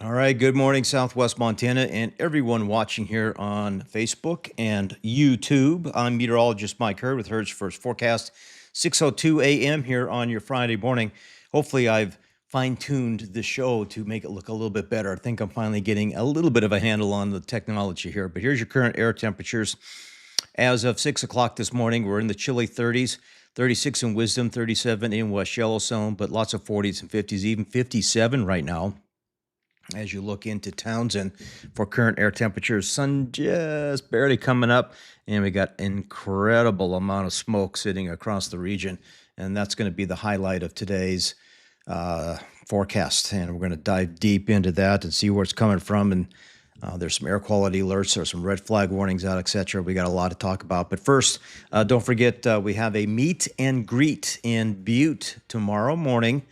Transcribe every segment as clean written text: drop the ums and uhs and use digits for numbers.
All right, good morning, Southwest Montana, and everyone watching here on Facebook and YouTube. I'm meteorologist Mike Hurd with Hurd's First Forecast, 6:02 a.m. here on your Friday morning. Hopefully, I've fine-tuned the show to make it look a little bit better. I think I'm finally getting a little bit of a handle on the technology here. But here's your current air temperatures. As of 6 o'clock this morning, we're in the chilly 30s, 36 in Wisdom, 37 in West Yellowstone, but lots of 40s and 50s, even 57 right now. As you look into Townsend for current air temperatures, sun just barely coming up, and we got incredible amount of smoke sitting across the region, and that's going to be the highlight of today's forecast. And we're going to dive deep into that and see where it's coming from. And there's some air quality alerts, there's some red flag warnings out, etc. We got a lot to talk about. But first, don't forget we have a meet and greet in Butte tomorrow morning,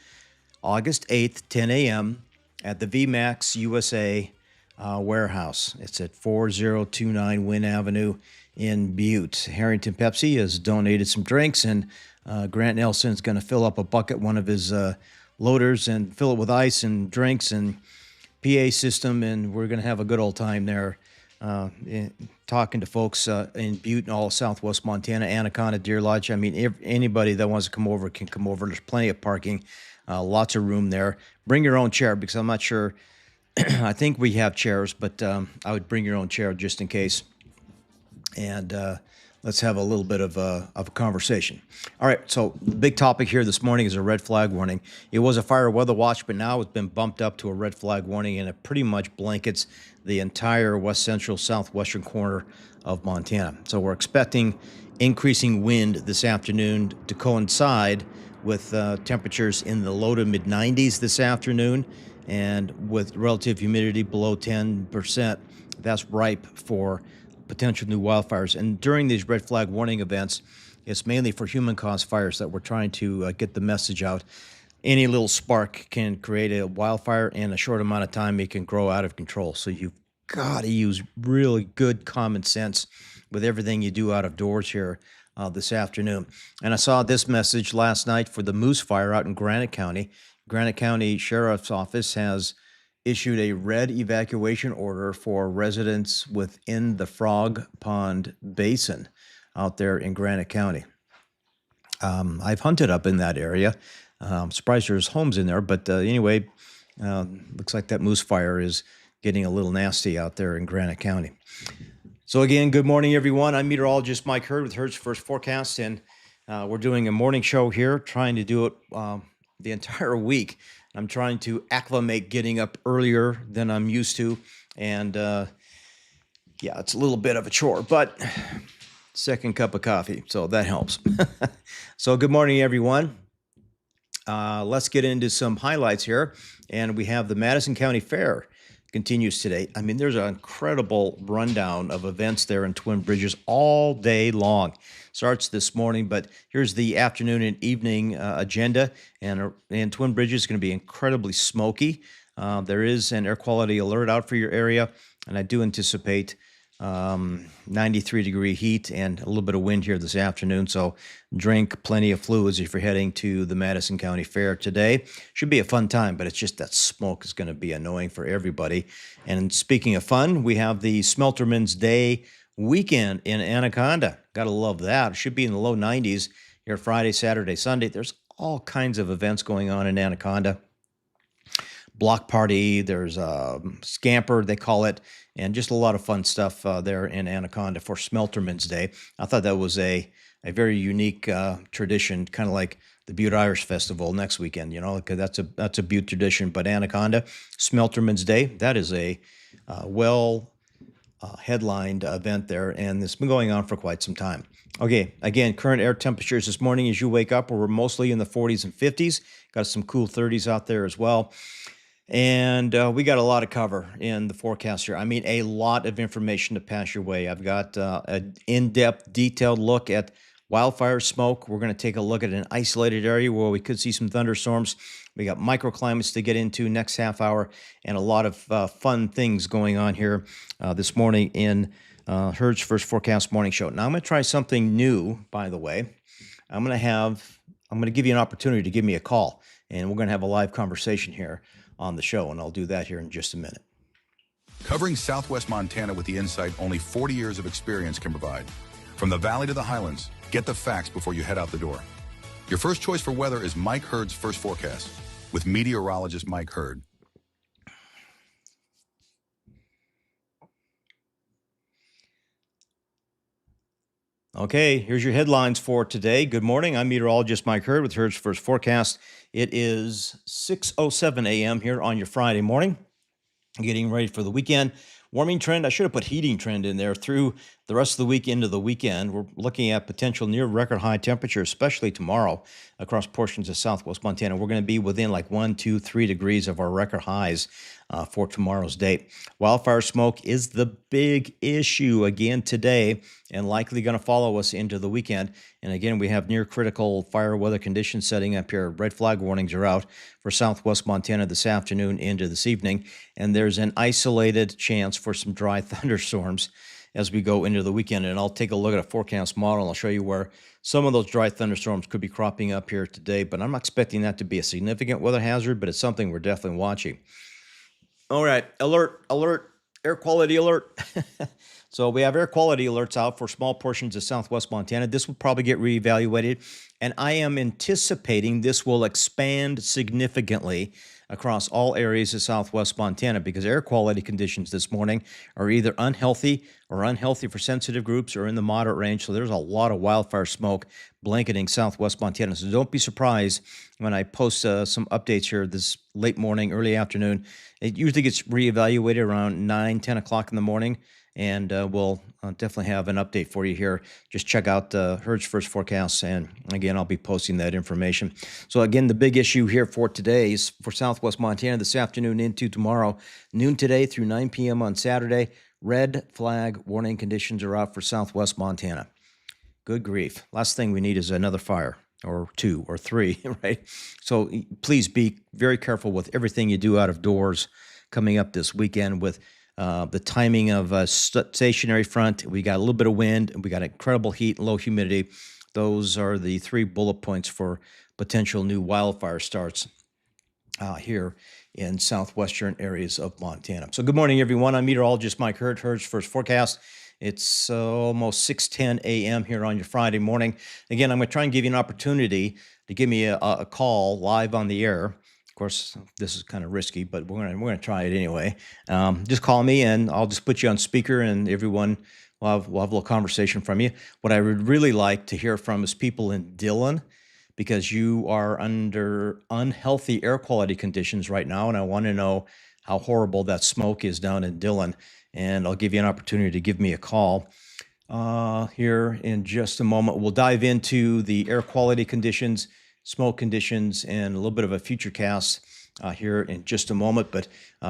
August 8th, 10 a.m. at the VMAX USA warehouse. It's at 4029 Wynn Avenue in Butte. Harrington Pepsi has donated some drinks, and Grant Nelson's going to fill up a bucket, one of his loaders, and fill it with ice and drinks and PA system, and we're going to have a good old time there talking to folks in Butte and all of Southwest Montana, Anaconda, Deer Lodge. I mean, anybody that wants to come over can come over. There's plenty of parking. Lots of room there. Bring your own chair because I'm not sure. I think we have chairs, but I would bring your own chair just in case. And let's have a little bit of a conversation. All right, so the big topic here this morning is a red flag warning. It was a fire weather watch, but now it's been bumped up to a red flag warning, and it pretty much blankets the entire west central southwestern corner of Montana. So we're expecting increasing wind this afternoon to coincide with temperatures in the low to mid 90s this afternoon, and with relative humidity below 10%. That's ripe for potential new wildfires. And during these red flag warning events, it's mainly for human-caused fires that we're trying to get the message out. Any little spark can create a wildfire, in a short amount of time it can grow out of control. So you've got to use really good common sense with everything you do out of doors here this afternoon. And I saw this message last night for the Moose Fire out in Granite County. Granite County Sheriff's Office has issued a red evacuation order for residents within the Frog Pond Basin out there in Granite County. I've hunted up in that area. I'm surprised there's homes in there, but anyway, looks like that Moose Fire is getting a little nasty out there in Granite County. So again, good morning, everyone. I'm meteorologist Mike Hurd with Hurd's First Forecast, and we're doing a morning show here, trying to do it the entire week. I'm trying to acclimate getting up earlier than I'm used to, and yeah, it's a little bit of a chore, but second cup of coffee, so that helps. So good morning, everyone. Let's get into some highlights here, and we have the Madison County Fair continues today. I mean, there's an incredible rundown of events there in Twin Bridges all day long. Starts this morning, but here's the afternoon and evening agenda. And Twin Bridges is going to be incredibly smoky. There is an air quality alert out for your area, and I do anticipate 93-degree heat and a little bit of wind here this afternoon. So drink plenty of fluids if you're heading to the Madison County Fair today. Should be a fun time, but it's just that smoke is going to be annoying for everybody. And speaking of fun, we have the Smelterman's Day weekend in Anaconda. Got to love that. It should be in the low 90s here Friday, Saturday, Sunday. There's all kinds of events going on in Anaconda. Block party, there's a scamper, they call it, and just a lot of fun stuff there in Anaconda for Smelterman's Day. I thought that was a very unique tradition, kind of like the Butte Irish Festival next weekend, you know, because that's a Butte tradition. But Anaconda, Smelterman's Day, that is a headlined event there, and it's been going on for quite some time. Okay, again, current air temperatures this morning as you wake up, we're mostly in the 40s and 50s. Got some cool 30s out there as well. And we got a lot of cover in the forecast here. I mean, a lot of information to pass your way. I've got an in-depth, detailed look at wildfire smoke. We're going to take a look at an isolated area where we could see some thunderstorms. We got microclimates to get into next half hour, and a lot of fun things going on here this morning in Hurd's First Forecast Morning Show. Now, I'm going to try something new, by the way. I'm going to give you an opportunity to give me a call, and we're going to have a live conversation here on the show, and I'll do that here in just a minute. Covering Southwest Montana with the insight only 40 years of experience can provide. From the valley to the highlands, get the facts before you head out the door. Your first choice for weather is Mike Hurd's First Forecast with meteorologist Mike Hurd. Okay, here's your headlines for today. Good morning. I'm meteorologist Mike Hurd with Hurd's First Forecast. It is 6:07 a.m. here on your Friday morning. Getting ready for the weekend. Warming trend. I should have put heating trend in there through the rest of the week into the weekend. We're looking at potential near record high temperature, especially tomorrow across portions of southwest Montana. We're going to be within like 1, 2, 3 degrees of our record highs for tomorrow's date. Wildfire smoke is the big issue again today and likely going to follow us into the weekend. And again, we have near critical fire weather conditions setting up here. Red flag warnings are out for southwest Montana this afternoon into this evening. And there's an isolated chance for some dry thunderstorms as we go into the weekend. And I'll take a look at a forecast model and I'll show you where some of those dry thunderstorms could be cropping up here today. But I'm not expecting that to be a significant weather hazard, but it's something we're definitely watching. All right, alert, air quality alert. So we have air quality alerts out for small portions of southwest Montana. This will probably get reevaluated, and I am anticipating this will expand significantly across all areas of southwest Montana because air quality conditions this morning are either unhealthy for sensitive groups or in the moderate range. So there's a lot of wildfire smoke blanketing southwest Montana. So don't be surprised when I post some updates here this late morning, early afternoon. It usually gets reevaluated around 9, 10 o'clock in the morning. And we'll definitely have an update for you here. Just check out Hurd's First Forecasts, and again, I'll be posting that information. So again, the big issue here for today is for southwest Montana this afternoon into tomorrow, noon today through 9 p.m. on Saturday. Red flag warning conditions are out for southwest Montana. Good grief. Last thing we need is another fire or 2 or 3, right? So please be very careful with everything you do out of doors coming up this weekend with the timing of a stationary front. We got a little bit of wind, and we got incredible heat and low humidity. Those are the 3 bullet points for potential new wildfire starts here in southwestern areas of Montana. So good morning, everyone. I'm meteorologist Mike Hurd, Hurd's First Forecast. It's almost 6:10 a.m. here on your Friday morning. Again, I'm going to try and give you an opportunity to give me a call live on the air. Of course, this is kind of risky, but we're gonna try it anyway. Just call me, and I'll just put you on speaker, and everyone will have a little conversation from you. What I would really like to hear from is people in Dillon, because you are under unhealthy air quality conditions right now, and I want to know how horrible that smoke is down in Dillon. And I'll give you an opportunity to give me a call here in just a moment. We'll dive into the air quality conditions, smoke conditions, and a little bit of a future cast here in just a moment. But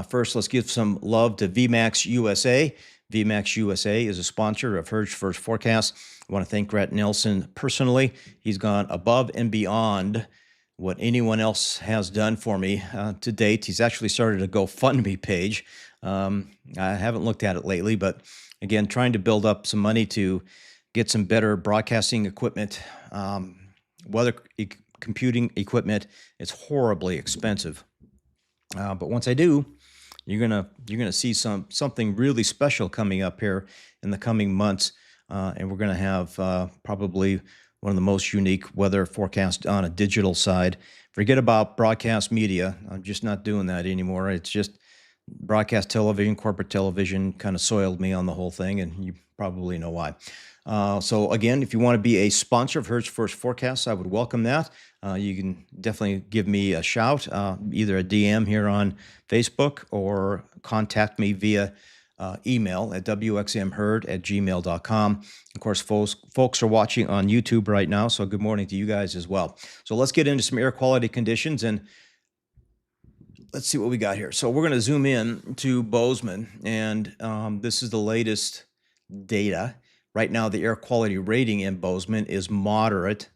first, let's give some love to VMAX USA. VMAX USA is a sponsor of Hurd's First Forecast. I want to thank Brett Nelson personally. He's gone above and beyond what anyone else has done for me to date. He's actually started a GoFundMe page. I haven't looked at it lately, but again, trying to build up some money to get some better broadcasting equipment, weather computing equipment. It's horribly expensive, but once I do, you're gonna see something really special coming up here in the coming months, and we're gonna have probably one of the most unique weather forecasts on a digital side. Forget about broadcast media. I'm just not doing that anymore. It's just broadcast television, corporate television kind of soiled me on the whole thing, and you probably know why. So again, if you want to be a sponsor of Hurd's First Forecast, I would welcome that. You can definitely give me a shout, either a DM here on Facebook or contact me via email at wxmhurd@gmail.com. Of course, folks are watching on YouTube right now, so good morning to you guys as well. So let's get into some air quality conditions, and let's see what we got here. So we're going to zoom in to Bozeman, and this is the latest data. Right now, the air quality rating in Bozeman is moderate.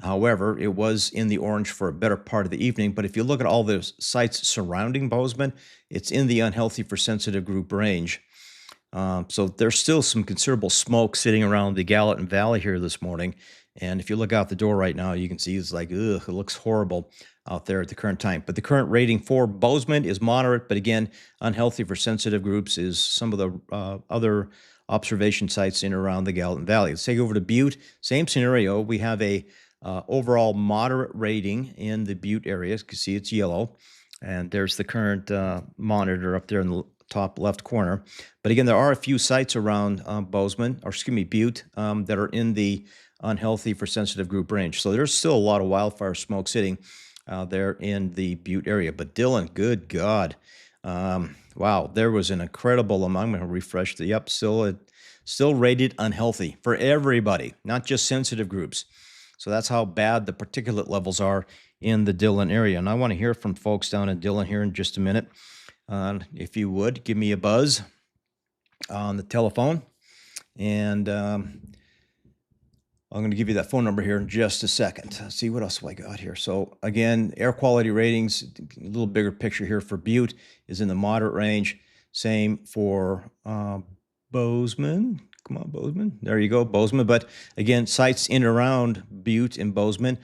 However, it was in the orange for a better part of the evening. But if you look at all the sites surrounding Bozeman, it's in the unhealthy for sensitive group range. So there's still some considerable smoke sitting around the Gallatin Valley here this morning. And if you look out the door right now, you can see it's like, ugh, it looks horrible. out there at the current time. But the current rating for Bozeman is moderate, but again, unhealthy for sensitive groups is some of the other observation sites in and around the Gallatin Valley. Let's take over to Butte. Same scenario. We have a overall moderate rating in the Butte area. You can see it's yellow. And there's the current monitor up there in the top left corner. But again, there are a few sites around Butte, that are in the unhealthy for sensitive group range. So there's still a lot of wildfire smoke sitting there in the Butte area. But Dillon, good God. Wow, there was an incredible amount. I'm going to refresh the still rated unhealthy for everybody, not just sensitive groups. So that's how bad the particulate levels are in the Dillon area. And I want to hear from folks down in Dillon here in just a minute. If you would, give me a buzz on the telephone. And I'm going to give you that phone number here in just a second. Let's see what else have I got here. So again, air quality ratings, a little bigger picture here for Butte is in the moderate range. Same for Bozeman. Come on, Bozeman. There you go, Bozeman. But again, sites in and around Butte and Bozeman,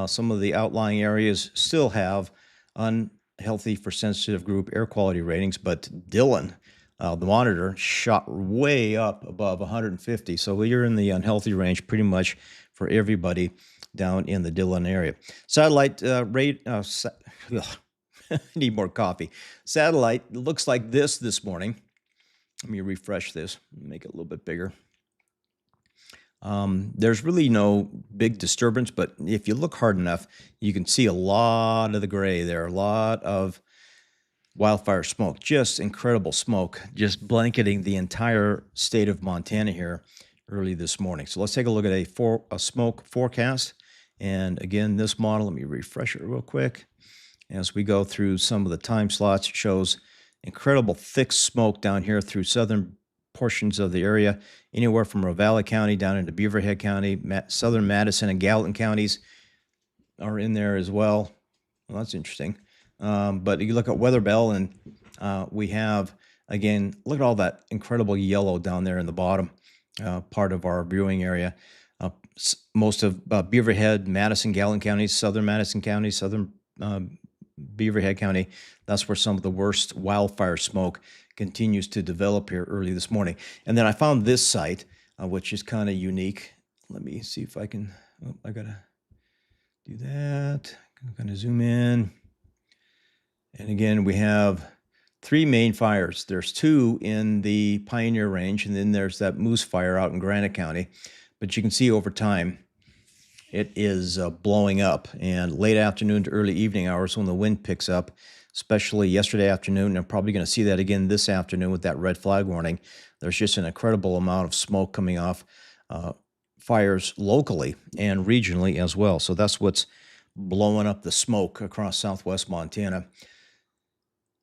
some of the outlying areas still have unhealthy for sensitive group air quality ratings. But Dillon, the monitor, shot way up above 150. So you're in the unhealthy range pretty much for everybody down in the Dillon area. Satellite need more coffee. Satellite looks like this morning. Let me refresh this, make it a little bit bigger. There's really no big disturbance, but if you look hard enough, you can see a lot of the gray there, a lot of wildfire smoke, just incredible smoke, just blanketing the entire state of Montana here early this morning. So let's take a look at a smoke forecast. And again, this model, let me refresh it real quick. As we go through some of the time slots, it shows incredible thick smoke down here through southern portions of the area, anywhere from Ravalli County down into Beaverhead County, southern Madison and Gallatin counties are in there as well. Well, that's interesting. But you look at Weather Bell, and we have, again, look at all that incredible yellow down there in the bottom part of our viewing area. Most of Beaverhead, Madison, Gallatin counties, southern Madison County, southern Beaverhead County, that's where some of the worst wildfire smoke continues to develop here early this morning. And then I found this site, which is kind of unique. Let me see if I can, I gotta do that. I'm gonna zoom in. And again, we have three main fires. There's two in the Pioneer Range, and then there's that Moose Fire out in Granite County. But you can see over time, it is blowing up, and late afternoon to early evening hours when the wind picks up, especially yesterday afternoon, and I'm probably going to see that again this afternoon with that red flag warning. There's just an incredible amount of smoke coming off fires locally and regionally as well. So that's what's blowing up the smoke across southwest Montana.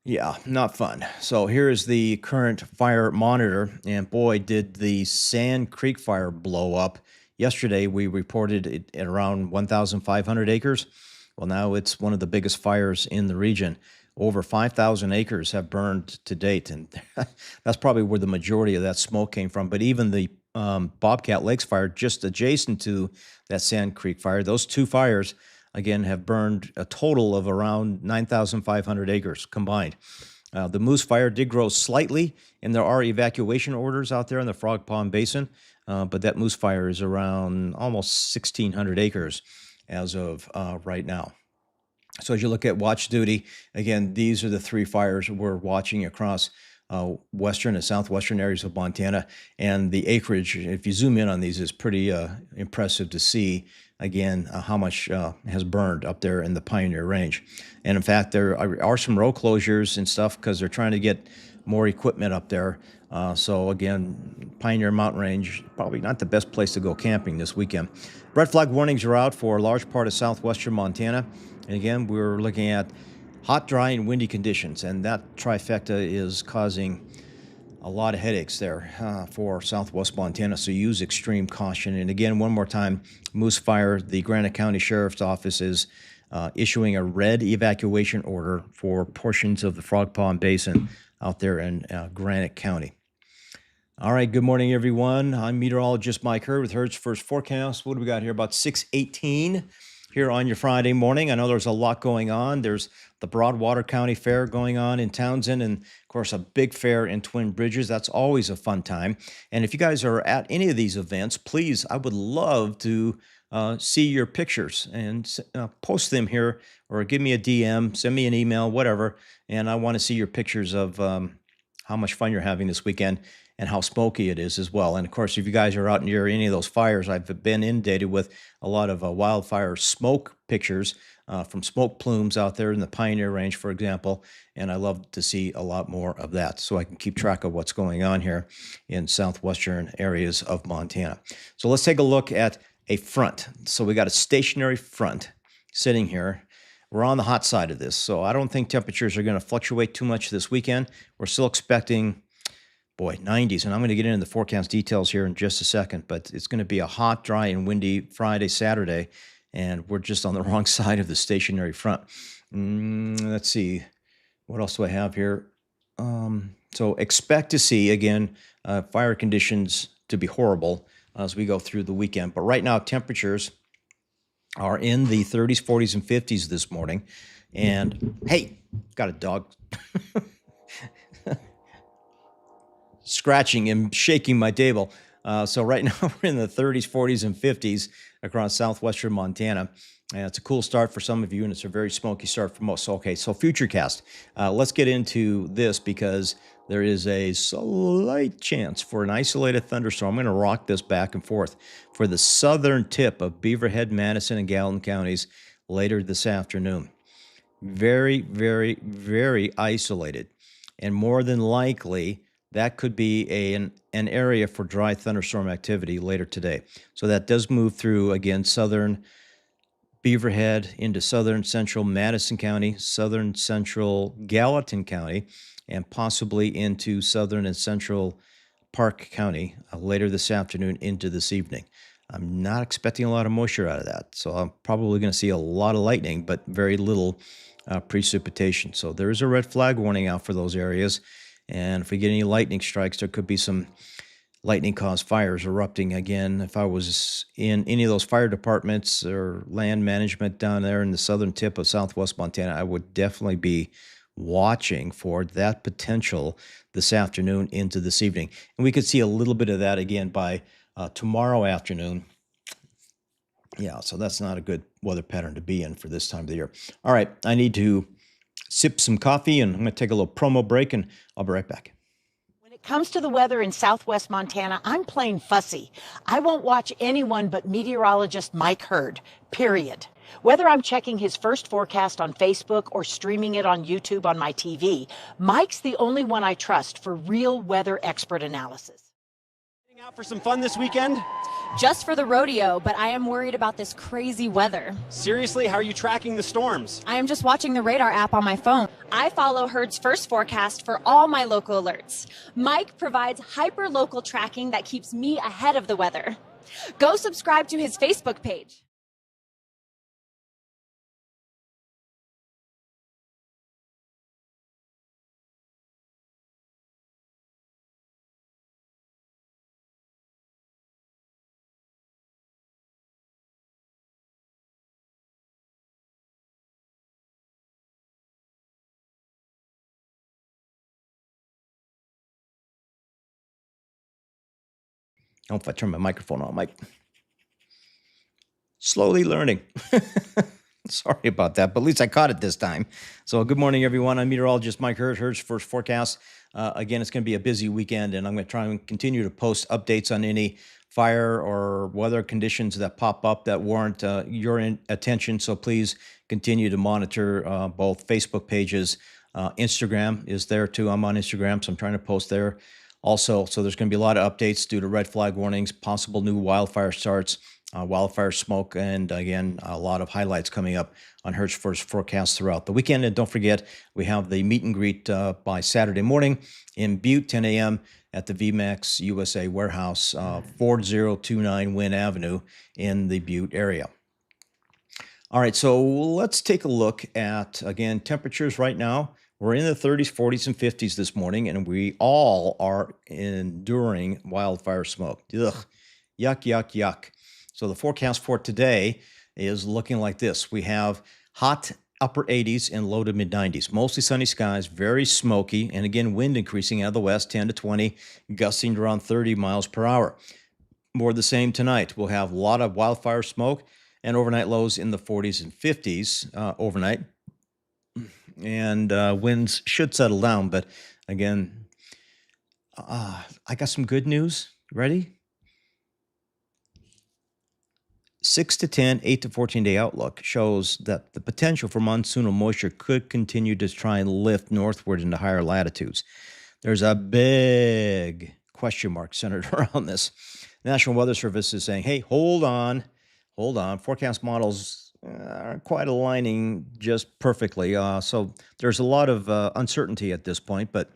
Yeah, not fun. So here is the current fire monitor, and boy, did the Sand Creek fire blow up. Yesterday, we reported it at around 1,500 acres. Well, now it's one of the biggest fires in the region. Over 5,000 acres have burned to date, and that's probably where the majority of that smoke came from. But even the Bobcat Lakes fire, just adjacent to that Sand Creek fire, those two fires, again, have burned a total of around 9,500 acres combined. The Moose Fire did grow slightly, and there are evacuation orders out there in the Frog Pond Basin, but that Moose Fire is around almost 1,600 acres as of right now. So as you look at watch duty, again, these are the three fires we're watching across western and southwestern areas of Montana. And the acreage, if you zoom in on these, is pretty impressive to see, again, how much has burned up there in the Pioneer Range. And in fact, there are some road closures and stuff because they're trying to get more equipment up there. So again, Pioneer Mountain Range, probably not the best place to go camping this weekend. Red flag warnings are out for a large part of southwestern Montana. And again, we're looking at hot, dry, and windy conditions, and that trifecta is causing a lot of headaches there for southwest Montana, so use extreme caution. And again, one more time, Moose Fire, the Granite County Sheriff's Office is issuing a red evacuation order for portions of the Frog Pond Basin out there in Granite County. All right, good morning, everyone. I'm meteorologist Mike Hurd with Hurd's First Forecast. What do we got here? About 6:18 here on your Friday morning. I know there's a lot going on. There's the Broadwater County Fair going on in Townsend, and of course, a big fair in Twin Bridges. That's always a fun time. And if you guys are at any of these events, please, I would love to see your pictures and post them here, or give me a DM, send me an email, whatever. And I want to see your pictures of how much fun you're having this weekend and how smoky it is as well. And of course, if you guys are out near any of those fires, I've been inundated with a lot of wildfire smoke pictures from smoke plumes out there in the Pioneer Range, for example. And I love to see a lot more of that so I can keep track of what's going on here in southwestern areas of Montana. So let's take a look at a front. So we got a stationary front sitting here. We're on the hot side of this, so I don't think temperatures are going to fluctuate too much this weekend. We're still expecting, 90s, and I'm going to get into the forecast details here in just a second, but it's going to be a hot, dry, and windy Friday, Saturday, and we're just on the wrong side of the stationary front. Let's see. What else do I have here? So expect to see, again, fire conditions to be horrible as we go through the weekend. But right now, temperatures are in the 30s, 40s, and 50s this morning. And, hey, got a dog scratching and shaking my table. So right now we're in the 30s, 40s, and 50s across southwestern Montana. And it's a cool start for some of you, and it's a very smoky start for most. Okay, so Futurecast. Let's get into this because there is a slight chance for an isolated thunderstorm. I'm going to rock this back and forth for the southern tip of Beaverhead, Madison, and Gallatin counties later this afternoon. Very, very, very isolated. And more than likely, that could be an area for dry thunderstorm activity later today. So that does move through, again, southern Beaverhead into southern central Madison County, southern central Gallatin County, and possibly into southern and central Park County later this afternoon into this evening. I'm not expecting a lot of moisture out of that, so I'm probably going to see a lot of lightning, but very little precipitation. So there is a red flag warning out for those areas. And if we get any lightning strikes, there could be some lightning-caused fires erupting again. If I was in any of those fire departments or land management down there in the southern tip of southwest Montana, I would definitely be watching for that potential this afternoon into this evening. And we could see a little bit of that again by tomorrow afternoon. Yeah, so that's not a good weather pattern to be in for this time of the year. All right, I need to sip some coffee, and I'm going to take a little promo break, and I'll be right back. When it comes to the weather in southwest Montana, I'm plain fussy. I won't watch anyone but meteorologist Mike Hurd, period. Whether I'm checking his first forecast on Facebook or streaming it on YouTube on my TV, Mike's the only one I trust for real weather expert analysis. Out for some fun this weekend? Just for the rodeo, but I am worried about this crazy weather. Seriously, how are you tracking the storms? I am just watching the radar app on my phone. I follow Herd's first forecast for all my local alerts. Mike provides hyper-local tracking that keeps me ahead of the weather. Go subscribe to his Facebook page. I don't know if I turn my microphone on, Mike. Slowly learning. Sorry about that, but at least I caught it this time. So good morning, everyone. I'm meteorologist Mike Hurd, Hurd's First Forecast. Again, it's going to be a busy weekend, and I'm going to try and continue to post updates on any fire or weather conditions that pop up that warrant your attention. So please continue to monitor both Facebook pages. Instagram is there too. I'm on Instagram, so I'm trying to post there also. So there's going to be a lot of updates due to red flag warnings, possible new wildfire starts, wildfire smoke, and again, a lot of highlights coming up on Herd's First Forecast throughout the weekend. And don't forget, we have the meet and greet by Saturday morning in Butte, 10 a.m. at the VMAX USA warehouse, 4029 Wynn Avenue in the Butte area. All right, so let's take a look at, again, temperatures right now. We're in the 30s, 40s, and 50s this morning, and we all are enduring wildfire smoke. Ugh, yuck, yuck, yuck. So the forecast for today is looking like this. We have hot upper 80s and low to mid 90s. Mostly sunny skies, very smoky, and again, wind increasing out of the west 10 to 20, gusting to around 30 miles per hour. More of the same tonight. We'll have a lot of wildfire smoke and overnight lows in the 40s and 50s overnight. And winds should settle down. But again, I got some good news. Ready? 6 to 10, 8 to 14 day outlook shows that the potential for monsoonal moisture could continue to try and lift northward into higher latitudes. There's a big question mark centered around this. National Weather Service is saying, hey, hold on. Forecast models aren't quite aligning just perfectly. So there's a lot of uncertainty at this point, but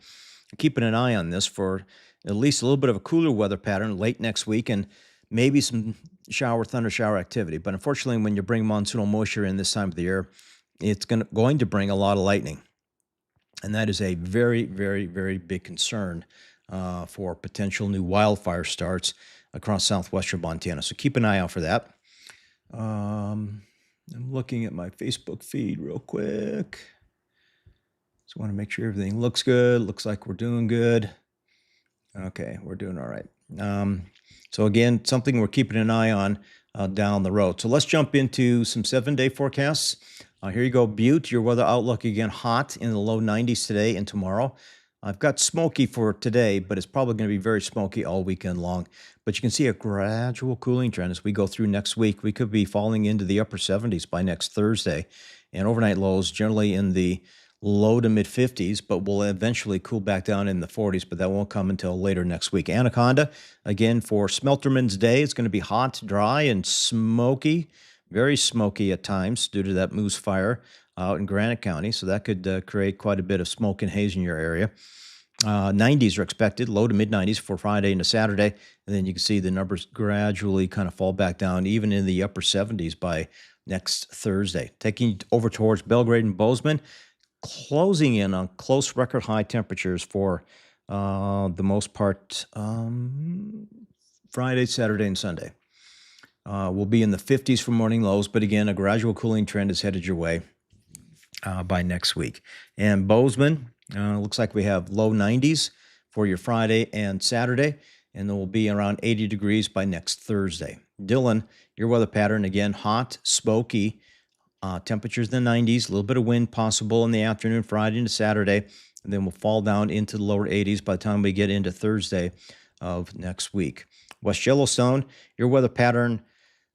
keeping an eye on this for at least a little bit of a cooler weather pattern late next week and maybe some thunder shower activity. But unfortunately, when you bring monsoonal moisture in this time of the year, it's going to bring a lot of lightning. And that is a very, very, very big concern for potential new wildfire starts across southwestern Montana. So keep an eye out for that. I'm looking at my Facebook feed real quick. Just want to make sure everything looks good. Looks like we're doing good. Okay, we're doing all right. So again, something we're keeping an eye on down the road. So let's jump into some 7-day forecasts. Here you go, Butte, your weather outlook again, hot in the low 90s today and tomorrow. I've got smoky for today, but it's probably going to be very smoky all weekend long. But you can see a gradual cooling trend as we go through next week. We could be falling into the upper 70s by next Thursday, and overnight lows generally in the low to mid 50s, but will eventually cool back down in the 40s, but that won't come until later next week. Anaconda, again, for Smelterman's Day, it's going to be hot, dry, and smoky, very smoky at times due to that moose fire out in Granite County, so that could create quite a bit of smoke and haze in your area. 90s are expected, low to mid 90s for Friday into Saturday, and then you can see the numbers gradually kind of fall back down, even in the upper 70s by next Thursday. Taking over towards Belgrade and Bozeman, closing in on close record high temperatures for the most part Friday, Saturday, and Sunday. We'll be in the 50s for morning lows, but again, a gradual cooling trend is headed your way by next week. And Bozeman, looks like we have low 90s for your Friday and Saturday, and then we'll be around 80 degrees by next Thursday. Dillon, your weather pattern, again, hot, smoky, temperatures in the 90s, a little bit of wind possible in the afternoon, Friday into Saturday, and then we'll fall down into the lower 80s by the time we get into Thursday of next week. West Yellowstone, your weather pattern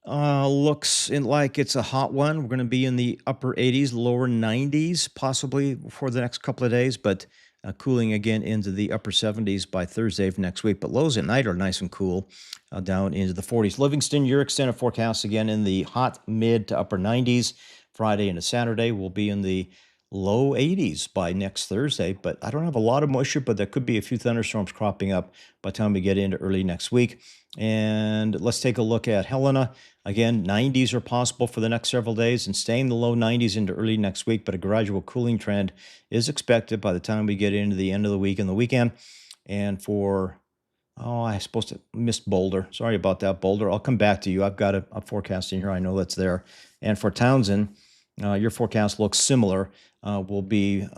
looks like it's a hot one. We're going to be in the upper 80s, lower 90s, possibly for the next couple of days, but cooling again into the upper 70s by Thursday of next week. But lows at night are nice and cool down into the 40s. Livingston, your extended forecast again in the hot mid to upper 90s. Friday into Saturday will be in the low 80s by next Thursday, but I don't have a lot of moisture, but there could be a few thunderstorms cropping up by the time we get into early next week. And let's take a look at Helena. Again, 90s are possible for the next several days and staying in the low 90s into early next week, but a gradual cooling trend is expected by the time we get into the end of the week and the weekend. And for, I supposed to miss Boulder. Sorry about that, Boulder. I'll come back to you. I've got a forecast in here. I know that's there. And for Townsend, your forecast looks similar. We'll be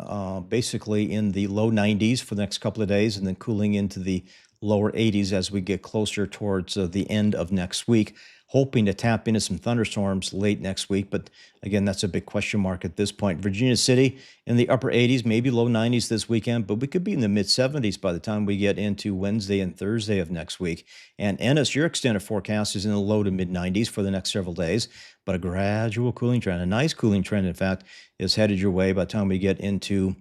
basically in the low 90s for the next couple of days and then cooling into the lower 80s as we get closer towards the end of next week, hoping to tap into some thunderstorms late next week. But again, that's a big question mark at this point. Virginia City in the upper 80s, maybe low 90s this weekend, but we could be in the mid 70s by the time we get into Wednesday and Thursday of next week. And Ennis, your extended forecast is in the low to mid 90s for the next several days, but a gradual cooling trend, a nice cooling trend, in fact, is headed your way by the time we get into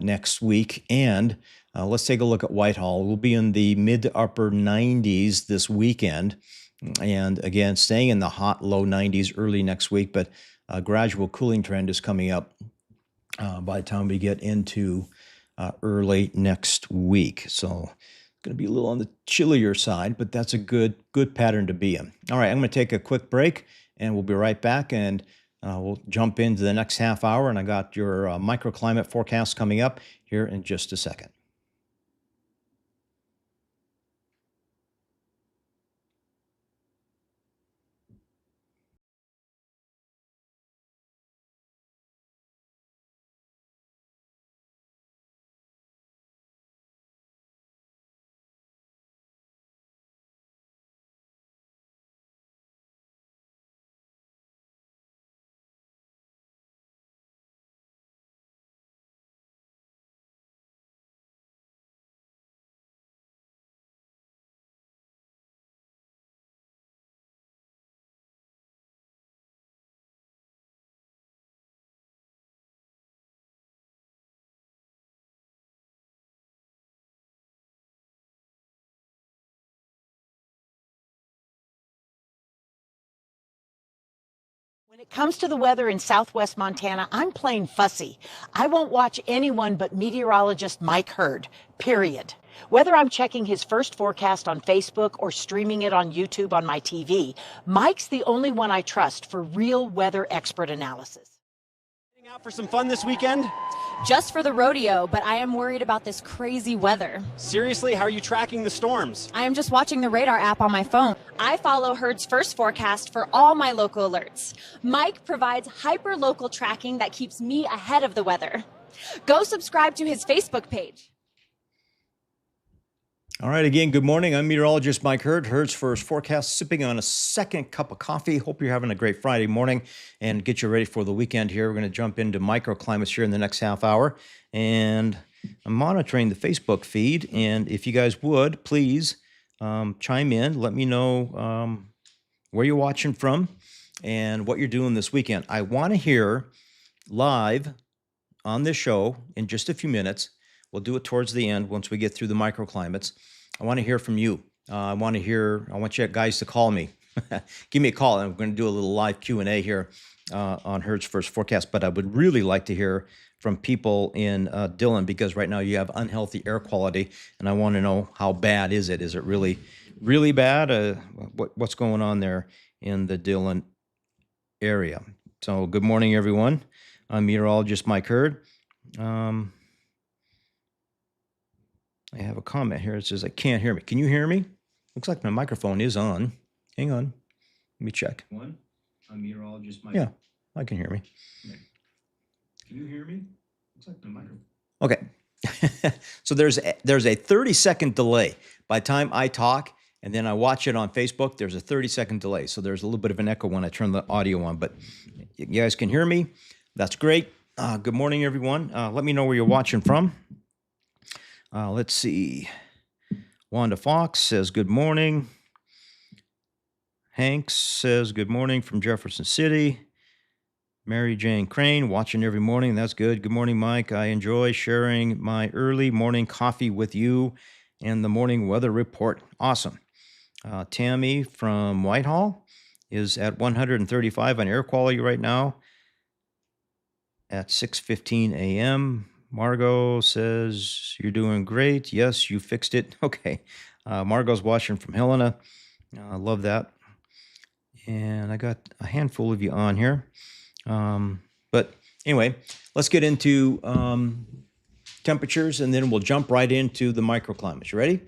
next week. And let's take a look at Whitehall. We'll be in the mid to upper 90s this weekend. And again, staying in the hot low 90s early next week, but a gradual cooling trend is coming up by the time we get into early next week. So it's going to be a little on the chillier side, but that's a good pattern to be in. All right, I'm going to take a quick break and we'll be right back, and we'll jump into the next half hour. And I got your microclimate forecast coming up here in just a second. When it comes to the weather in southwest Montana, I'm plain fussy. I won't watch anyone but meteorologist Mike Hurd, period. Whether I'm checking his first forecast on Facebook or streaming it on YouTube on my TV, Mike's the only one I trust for real weather expert analysis. Heading out for some fun this weekend? Just for the rodeo, but I am worried about this crazy weather. Seriously, how are you tracking the storms? I am just watching the radar app on my phone. I follow Herd's first forecast for all my local alerts. Mike provides hyper-local tracking that keeps me ahead of the weather. Go subscribe to his Facebook page. All right, again, good morning. I'm meteorologist Mike Hurd, Herd's First Forecast, sipping on a second cup of coffee. Hope you're having a great Friday morning and get you ready for the weekend here. We're going to jump into microclimates here in the next half hour. And I'm monitoring the Facebook feed. And if you guys would, please chime in. Let me know where you're watching from and what you're doing this weekend. I want to hear live on this show in just a few minutes. We'll do it towards the end once we get through the microclimates. I want to hear from you. I want you guys to call me. Give me a call, and we're going to do a little live Q&A here on Herd's First Forecast. But I would really like to hear from people in Dillon, because right now you have unhealthy air quality, and I want to know, how bad is it? Is it really, really bad? What's going on there in the Dillon area? So good morning, everyone. I'm meteorologist Mike Hurd. I have a comment here. It says, I can't hear me. Can you hear me? Looks like my microphone is on. Hang on. Let me check. I'm meteorologist Mike. Yeah, I can hear me. Okay. Can you hear me? Looks like my microphone. Okay. So there's a 30-second delay. By the time I talk and then I watch it on Facebook, there's a 30-second delay. So there's a little bit of an echo when I turn the audio on. But you guys can hear me. That's great. Good morning, everyone. Let me know where you're watching from. Let's see. Wanda Fox says good morning. Hanks says good morning from Jefferson City. Mary Jane Crane watching every morning. That's good. Good morning, Mike. I enjoy sharing my early morning coffee with you and the morning weather report. Awesome. Tammy from Whitehall is at 135 on air quality right now at 6:15 a.m. Margot says, you're doing great. Yes, you fixed it. Okay. Margot's watching from Helena. I love that. And I got a handful of you on here. But anyway, let's get into temperatures, and then we'll jump right into the microclimates. You ready?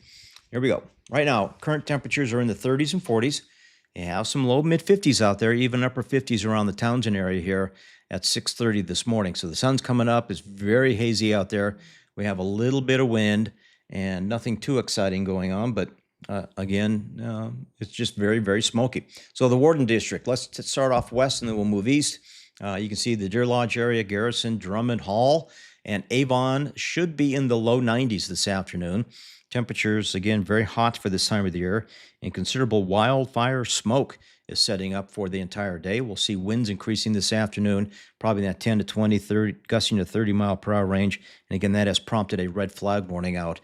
Here we go. Right now, current temperatures are in the 30s and 40s. You have some low mid-50s out there, even upper 50s around the Townsend area here at 6:30 this morning. So the sun's coming up. It's very hazy out there. We have a little bit of wind and nothing too exciting going on, but again, it's just very, very smoky. So the Warden District, let's start off west and then we'll move east. You can see the Deer Lodge area, Garrison, Drummond, Hall, and Avon should be in the low 90s this afternoon. Temperatures, again, very hot for this time of the year, and considerable wildfire smoke is setting up for the entire day. We'll see winds increasing this afternoon, probably in that 10 to 20, 30, gusting to 30 mile per hour range. And again, that has prompted a red flag warning out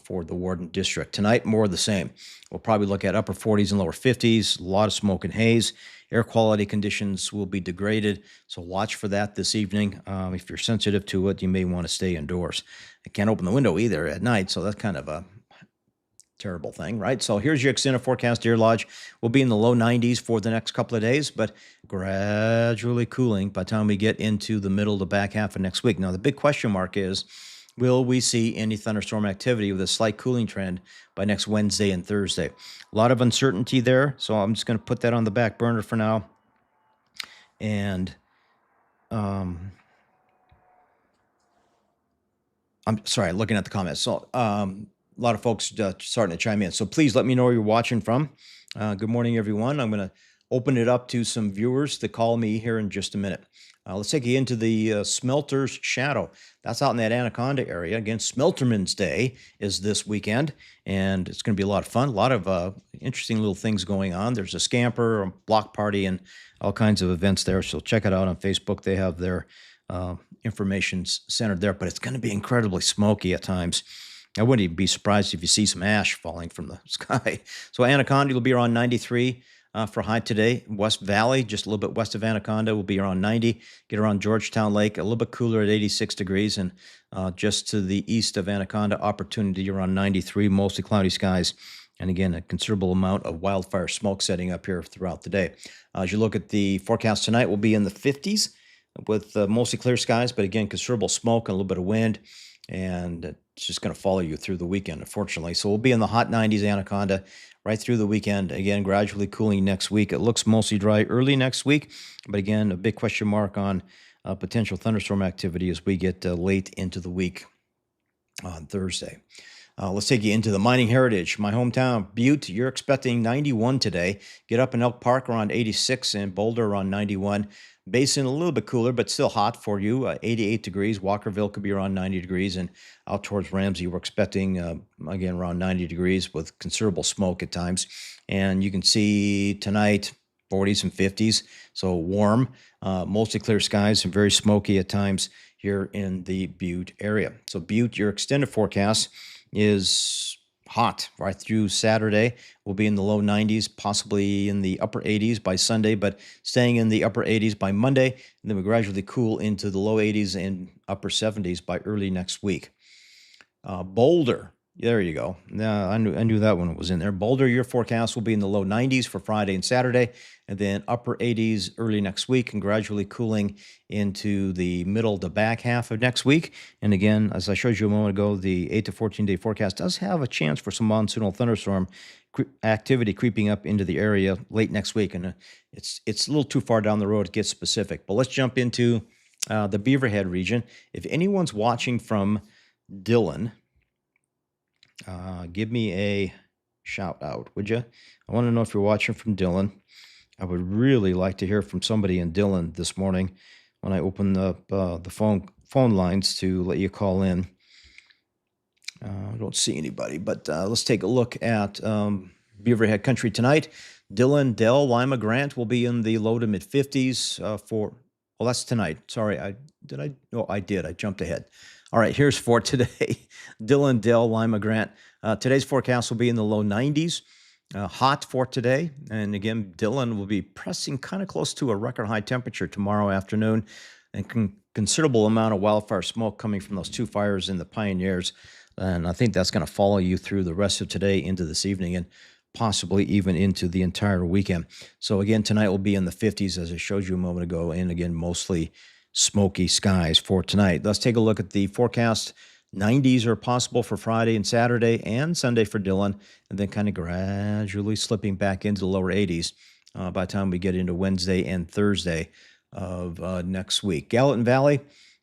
for the Warden District. Tonight, more of the same. We'll probably look at upper 40s and lower 50s, a lot of smoke and haze. Air quality conditions will be degraded, so watch for that this evening. If you're sensitive to it, you may want to stay indoors. I can't open the window either at night, so that's kind of a terrible thing, right? So here's your extended forecast. Deer Lodge will be in the low 90s for the next couple of days, but gradually cooling by the time we get into the middle to back half of next week. Now, the big question mark is, will we see any thunderstorm activity with a slight cooling trend by next Wednesday and Thursday? A lot of uncertainty there, so I'm just going to put that on the back burner for now. And I'm sorry, looking at the comments. So a lot of folks starting to chime in. So please let me know where you're watching from. Good morning, everyone. I'm going to open it up to some viewers to call me here in just a minute. Let's take you into the Smelter's Shadow. That's out in that Anaconda area. Again, Smelterman's Day is this weekend, and it's going to be a lot of fun. A lot of interesting little things going on. There's a scamper, a block party, and all kinds of events there. So check it out on Facebook. They have their information centered there, but it's going to be incredibly smoky at times. I wouldn't even be surprised if you see some ash falling from the sky. So Anaconda will be around 93. for high today. West Valley, just a little bit west of Anaconda, will be around 90. Get around Georgetown Lake, a little bit cooler at 86 degrees. And just to the east of Anaconda, opportunity around 93, mostly cloudy skies. And again, a considerable amount of wildfire smoke setting up here throughout the day. As you look at the forecast tonight, we'll be in the 50s with mostly clear skies, but again, considerable smoke and a little bit of wind. And it's just going to follow you through the weekend, unfortunately. So we'll be in the hot 90s, Anaconda, right through the weekend. Again, gradually cooling next week. It looks mostly dry early next week, but again, a big question mark on potential thunderstorm activity as we get late into the week on Thursday. Let's take you into the mining heritage. My hometown, Butte, you're expecting 91 today. Get up in Elk Park around 86 and Boulder around 91. Basin a little bit cooler, but still hot for you, 88 degrees. Walkerville could be around 90 degrees. And out towards Ramsey, we're expecting, again, around 90 degrees with considerable smoke at times. And you can see tonight, 40s and 50s, so warm, mostly clear skies and very smoky at times here in the Butte area. So Butte, your extended forecast is hot right through Saturday. We'll be in the low 90s, possibly in the upper 80s by Sunday, but staying in the upper 80s by Monday. And then we gradually cool into the low 80s and upper 70s by early next week. Boulder, there you go. I knew that one was in there. Boulder, your forecast will be in the low 90s for Friday and Saturday, and then upper 80s early next week, and gradually cooling into the middle to back half of next week. And again, as I showed you a moment ago, the 8 to 14-day forecast does have a chance for some monsoonal thunderstorm activity creeping up into the area late next week, and it's a little too far down the road to get specific. But let's jump into the Beaverhead region. If anyone's watching from Dillon, give me a shout out, would you? I want to know if you're watching from Dillon. I would really like to hear from somebody in Dillon this morning when I open up the phone lines to let you call in. I don't see anybody, but let's take a look at Beaverhead Country tonight. Dillon, Dell, Lima, Grant will be in the low to mid 50s well, that's tonight. Sorry, I did. I jumped ahead. All right, here's for today. Dillon, Dell, Lima, Grant. Today's forecast will be in the low 90s. Hot for today. And again, Dillon will be pressing kind of close to a record high temperature tomorrow afternoon, and considerable amount of wildfire smoke coming from those two fires in the Pioneers. And I think that's going to follow you through the rest of today into this evening and possibly even into the entire weekend. So again, tonight will be in the 50s, as I showed you a moment ago, and again, mostly smoky skies for tonight. Let's take a look at the forecast. 90s are possible for Friday and Saturday and Sunday for Dillon, and then kind of gradually slipping back into the lower 80s by the time we get into Wednesday and Thursday of next week. Gallatin Valley,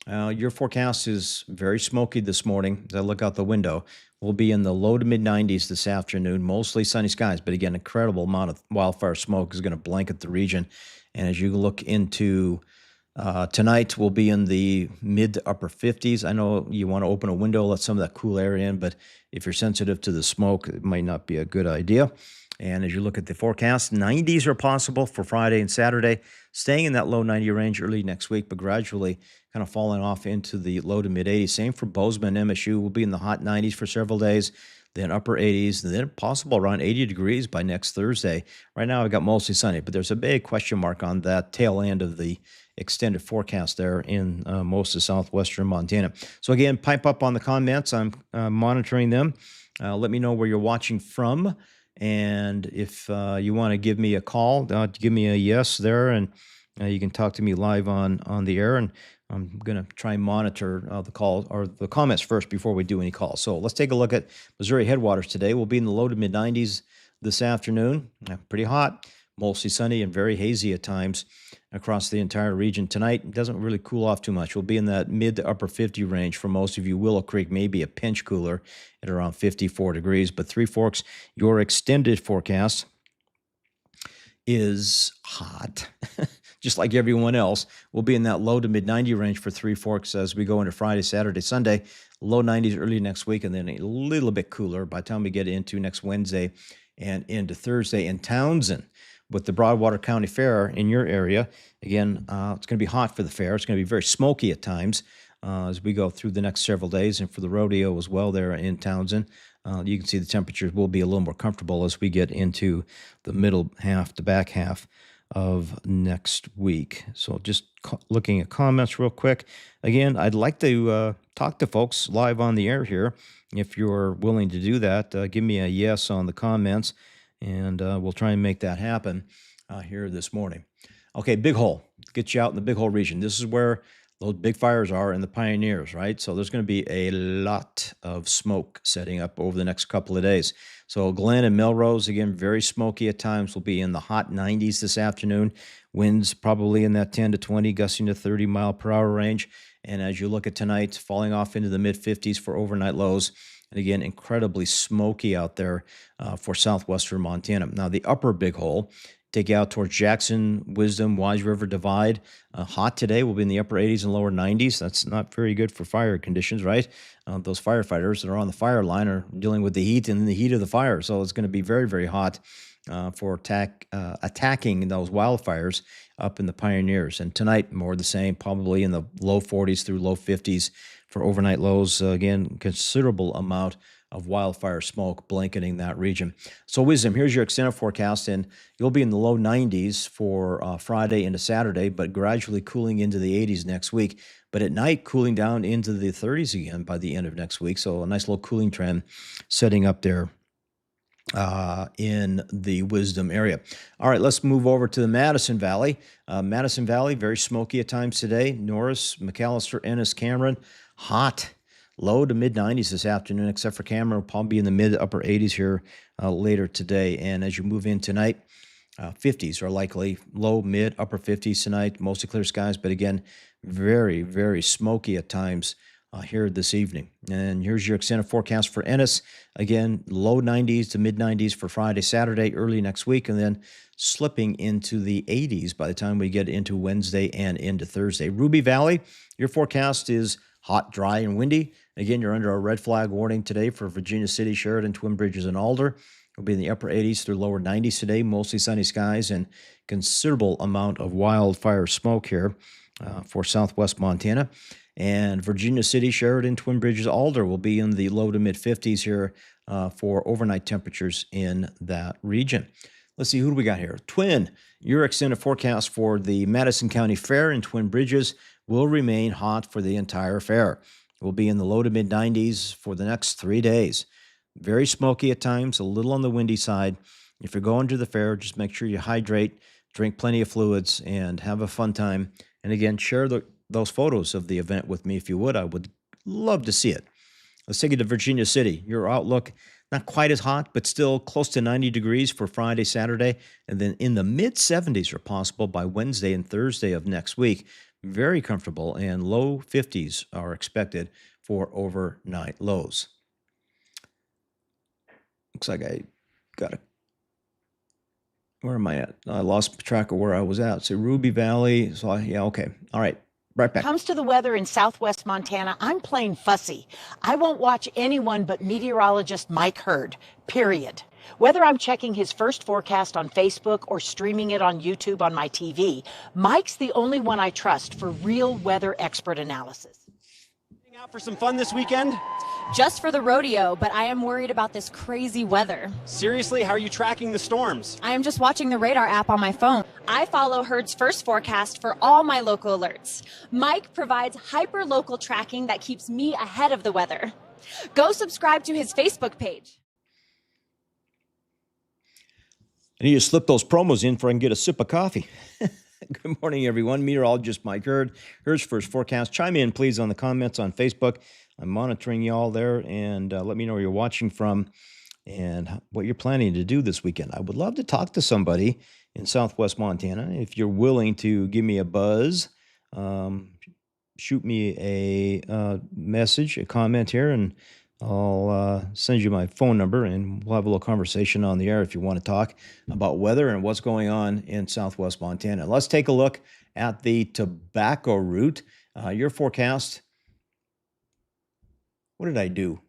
your forecast is very smoky this morning. As I look out the window, we'll be in the low to mid 90s this afternoon, mostly sunny skies, but again, incredible amount of wildfire smoke is going to blanket the region. And as you look into tonight, we'll be in the mid to upper 50s. I know you want to open a window, let some of that cool air in, but if you're sensitive to the smoke, it might not be a good idea. And as you look at the forecast, 90s are possible for Friday and Saturday, staying in that low 90 range early next week, but gradually kind of falling off into the low to mid 80s. Same for Bozeman, MSU. We'll be in the hot 90s for several days, then upper 80s, and then possible around 80 degrees by next Thursday. Right now, I've got mostly sunny, but there's a big question mark on that tail end of the extended forecast there in most of southwestern Montana. So again, pipe up on the comments. I'm monitoring them. Let me know where you're watching from. And if you want to give me a call, give me a yes there, and you can talk to me live on the air. And I'm going to try and monitor the call or the comments first before we do any calls. So let's take a look at Missouri headwaters today. We'll be in the low to mid 90s this afternoon. Pretty hot, mostly sunny and very hazy at times across the entire region. Tonight, it doesn't really cool off too much. We'll be in that mid to upper 50 range for most of you. Willow Creek may be a pinch cooler at around 54 degrees. But Three Forks, your extended forecast is hot. Just like everyone else, we'll be in that low to mid 90 range for Three Forks as we go into Friday, Saturday, Sunday. Low 90s early next week, and then a little bit cooler by the time we get into next Wednesday and into Thursday. In Townsend, with the Broadwater County Fair in your area, again, it's going to be hot for the fair. It's going to be very smoky at times as we go through the next several days, and for the rodeo as well there in Townsend. You can see the temperatures will be a little more comfortable as we get into the middle half to back half of next week. So just looking at comments real quick. Again, I'd like to talk to folks live on the air here. If you're willing to do that, give me a yes on the comments, and we'll try and make that happen here this morning. Okay, Big Hole. Get you out in the Big Hole region. This is where those big fires are in the Pioneers, right? So there's going to be a lot of smoke setting up over the next couple of days. So Glen and Melrose, again, very smoky at times. Will be in the hot 90s this afternoon. Winds probably in that 10 to 20, gusting to 30 mile per hour range. And as you look at tonight, falling off into the mid 50s for overnight lows. And again, incredibly smoky out there for southwestern Montana. Now, the upper Big Hole, take you out towards Jackson, Wisdom, Wise River Divide. Hot today, will be in the upper 80s and lower 90s. That's not very good for fire conditions, right? Those firefighters that are on the fire line are dealing with the heat and the heat of the fire. So it's going to be very, very hot for attacking those wildfires up in the Pioneers. And tonight, more the same, probably in the low 40s through low 50s for overnight lows. Again, considerable amount of wildfire smoke blanketing that region. So Wisdom, here's your extended forecast, and you'll be in the low 90s for Friday into Saturday, but gradually cooling into the 80s next week. But at night, cooling down into the 30s again by the end of next week. So a nice little cooling trend setting up there in the Wisdom area. All right, let's move over to the Madison Valley. Madison Valley, very smoky at times today. Norris, McAllister, Ennis, Cameron, hot. Low to mid 90s this afternoon, except for Cameron, will probably be in the mid upper 80s here later today. And as you move in tonight, 50s are likely, low, mid, upper 50s tonight, mostly clear skies, but again, very, very smoky at times here this evening. And here's your extended forecast for Ennis. Again, low 90s to mid 90s for Friday, Saturday, early next week, and then slipping into the 80s by the time we get into Wednesday and into Thursday. Ruby Valley, your forecast is hot, dry, and windy. Again, you're under a red flag warning today for Virginia City, Sheridan, Twin Bridges, and Alder. It'll be in the upper 80s through lower 90s today, mostly sunny skies and considerable amount of wildfire smoke here for southwest Montana. And Virginia City, Sheridan, Twin Bridges, Alder will be in the low to mid 50s here for overnight temperatures in that region. Let's see, who do we got here? Twin, your extended forecast for the Madison County Fair in Twin Bridges will remain hot for the entire fair. We'll be in the low to mid 90s for the next 3 days. Very smoky at times, a little on the windy side. If you're going to the fair, just make sure you hydrate, drink plenty of fluids, and have a fun time. And again, share those photos of the event with me if you would. I would love to see it. Let's take it to Virginia City. Your outlook, not quite as hot, but still close to 90 degrees for Friday, Saturday, and then in the mid 70s are possible by Wednesday and Thursday of next week. Very comfortable, and low 50s are expected for overnight lows. Looks like I got a, where am I at? I lost track of where I was at. So Ruby Valley, so yeah, okay. All right, right back. Comes to the weather in southwest Montana, I'm plain fussy. I won't watch anyone but meteorologist Mike Hurd, period. Whether I'm checking his first forecast on Facebook or streaming it on YouTube on my TV, Mike's the only one I trust for real weather expert analysis. Heading out for some fun this weekend? Just for the rodeo, but I am worried about this crazy weather. Seriously, how are you tracking the storms? I am just watching the radar app on my phone. I follow Herd's first forecast for all my local alerts. Mike provides hyper-local tracking that keeps me ahead of the weather. Go subscribe to his Facebook page. I need to slip those promos in for I can get a sip of coffee. Good morning, everyone. Meteorologist Mike Hurd. Here's first forecast. Chime in, please, on the comments on Facebook. I'm monitoring you all there, and let me know where you're watching from and what you're planning to do this weekend. I would love to talk to somebody in southwest Montana. If you're willing to give me a buzz, shoot me a message, a comment here, and I'll send you my phone number, and we'll have a little conversation on the air if you want to talk about weather and what's going on in southwest Montana. Let's take a look at the tobacco route. Your forecast. What did I do?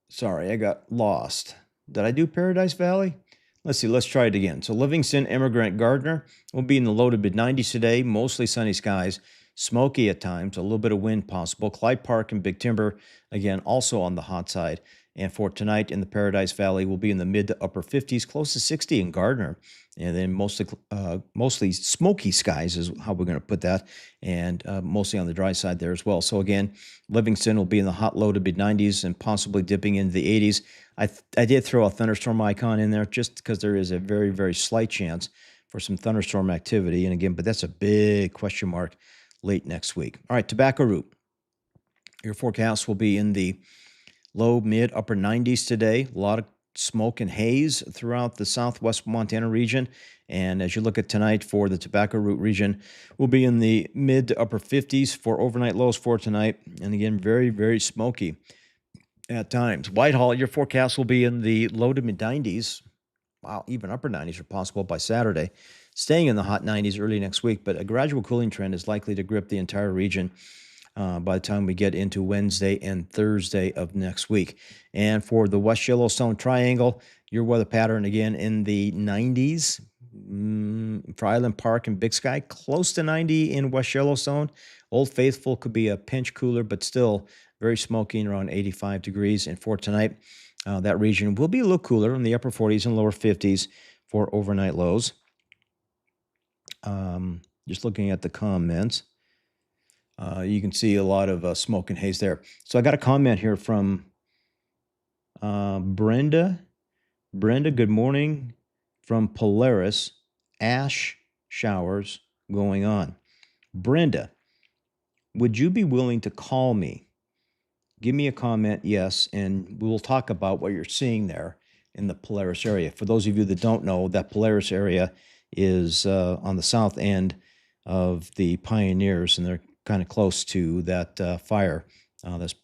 Sorry, I got lost. Did I do Paradise Valley? Let's see, let's try it again. So Livingston, Emigrant, Gardner will be in the low to mid 90s today, mostly sunny skies. smoky at times, a little bit of wind possible. Clyde Park and Big Timber, again, also on the hot side. And for tonight in the Paradise Valley, we'll be in the mid to upper 50s, close to 60 in Gardner. And then mostly smoky skies is how we're going to put that, and mostly on the dry side there as well. So again, Livingston will be in the hot low to mid 90s and possibly dipping into the 80s. I did throw a thunderstorm icon in there just because there is a very, very slight chance for some thunderstorm activity. And again, but that's a big question mark late next week. All right, Tobacco Root. Your forecast will be in the low, mid, upper 90s today. A lot of smoke and haze throughout the southwest Montana region. And as you look at tonight for the Tobacco Root region, we'll be in the mid to upper 50s for overnight lows for tonight. And again, very, very smoky at times. Whitehall, your forecast will be in the low to mid 90s. Wow, even upper 90s are possible by Saturday. Staying in the hot 90s early next week, but a gradual cooling trend is likely to grip the entire region by the time we get into Wednesday and Thursday of next week. And for the West Yellowstone Triangle, your weather pattern again in the 90s for Island Park and Big Sky, close to 90 in West Yellowstone. Old Faithful could be a pinch cooler, but still very smoky and around 85 degrees. And for tonight, that region will be a little cooler in the upper 40s and lower 50s for overnight lows. Just looking at the comments. You can see a lot of smoke and haze there. So I got a comment here from Brenda. Brenda, good morning from Polaris. Ash showers going on. Brenda, would you be willing to call me? Give me a comment, yes, and we'll talk about what you're seeing there in the Polaris area. For those of you that don't know, that Polaris area is on the south end of the Pioneers, and they're kind of close to that fire.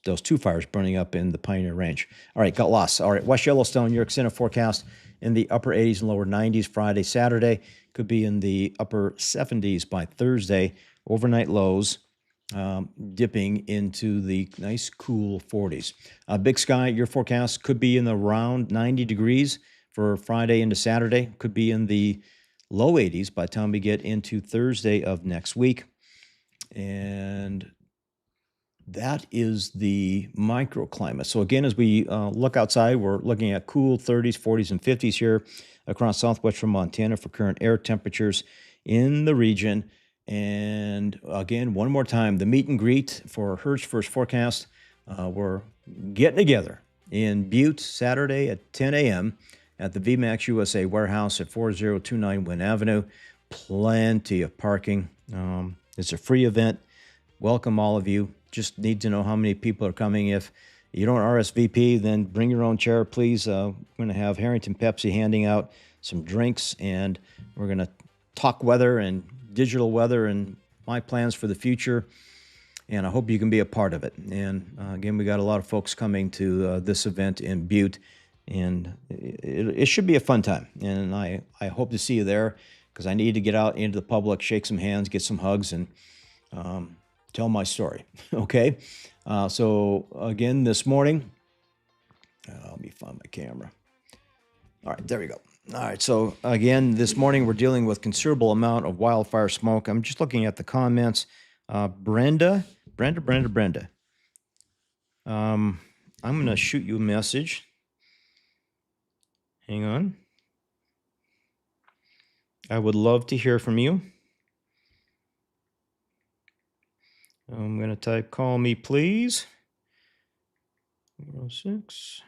Those two fires burning up in the Pioneer Range. All right, got lost. All right, West Yellowstone, your extended forecast in the upper 80s and lower 90s Friday, Saturday. Could be in the upper 70s by Thursday. Overnight lows dipping into the nice cool 40s. Big Sky, your forecast could be in the around 90 degrees for Friday into Saturday. Could be in the low 80s by the time we get into Thursday of next week. And that is the microclimate. So again, as we look outside, we're looking at cool 30s, 40s, and 50s here across southwestern Montana for current air temperatures in the region. And again, one more time, the meet and greet for Hertz First Forecast. We're getting together in Butte Saturday at 10 a.m. at the VMAX USA warehouse at 4029 Wynn Avenue. Plenty of parking. It's a free event. Welcome all of you. Just need to know how many people are coming. If you don't RSVP, then bring your own chair, please. We're going to have Harrington Pepsi handing out some drinks, and we're going to talk weather and digital weather and my plans for the future. And I hope you can be a part of it. And again, we got a lot of folks coming to this event in Butte, and it should be a fun time. And I hope to see you there, because I need to get out into the public, shake some hands, get some hugs, and tell my story. Okay? So again, this morning, let me find my camera. All right, there we go. All right, so again, this morning we're dealing with considerable amount of wildfire smoke. I'm just looking at the comments. Brenda. I'm going to shoot you a message. Hang on. I would love to hear from you. I'm going to type, call me, please. 06.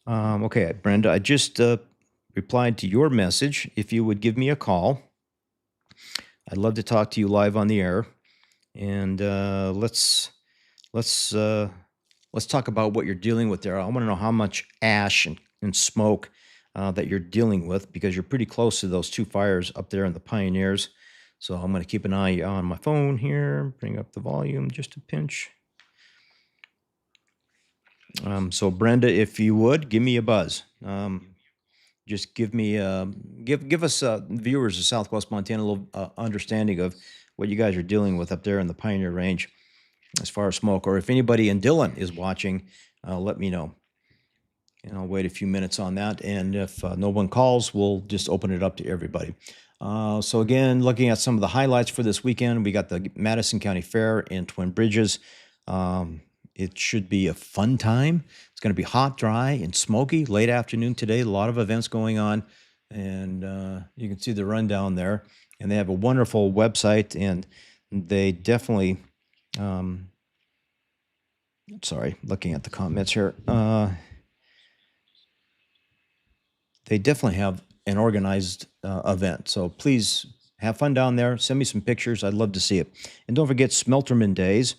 Okay, Brenda, I just replied to your message. If you would give me a call, I'd love to talk to you live on the air, and let's talk about what you're dealing with there. I want to know how much ash and smoke that you're dealing with, because you're pretty close to those two fires up there in the Pioneers. So I'm going to keep an eye on my phone here, bring up the volume just a pinch. So Brenda, if you would, give me a buzz. Just give me, give us viewers of Southwest Montana a little understanding of what you guys are dealing with up there in the Pioneer Range as far as smoke. Or if anybody in Dillon is watching, let me know. And I'll wait a few minutes on that. And if no one calls, we'll just open it up to everybody. So again, looking at some of the highlights for this weekend, we got the Madison County Fair in Twin Bridges. It should be a fun time. It's going to be hot, dry, and smoky late afternoon today. A lot of events going on. And you can see the rundown there. And they have a wonderful website, and they definitely, sorry, looking at the comments here. They definitely have an organized event. So please have fun down there. Send me some pictures. I'd love to see it. And don't forget Smelterman Days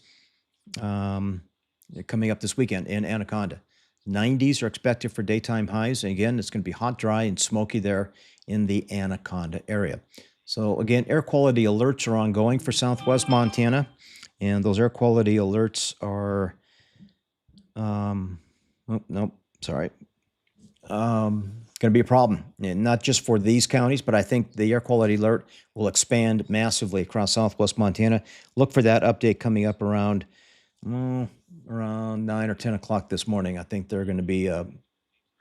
coming up this weekend in Anaconda. 90s are expected for daytime highs. And again, it's going to be hot, dry, and smoky there in the Anaconda area. So again, air quality alerts are ongoing for Southwest Montana. And those air quality alerts are, going to be a problem, and not just for these counties, but I think the air quality alert will expand massively across Southwest Montana. Look for that update coming up around 9 or 10 o'clock this morning. I think they're going to be